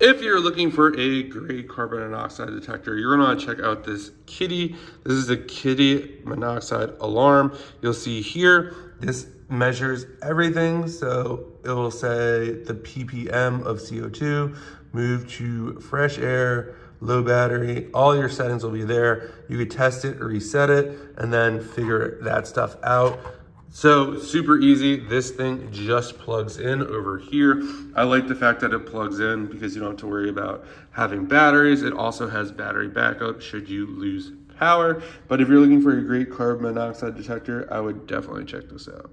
If you're looking for a great carbon monoxide detector, you're gonna wanna check out this Kidde. This is a Kidde monoxide alarm. You'll see here, this measures everything. So it will say the ppm of CO2, move to fresh air, low battery, all your settings will be there. You could test it or reset it and then figure that stuff out. So super easy. This thing just plugs in over here. I like the fact that it plugs in because you don't have to worry about having batteries. It also has battery backup should you lose power. But if you're looking for a great carbon monoxide detector, I would definitely check this out.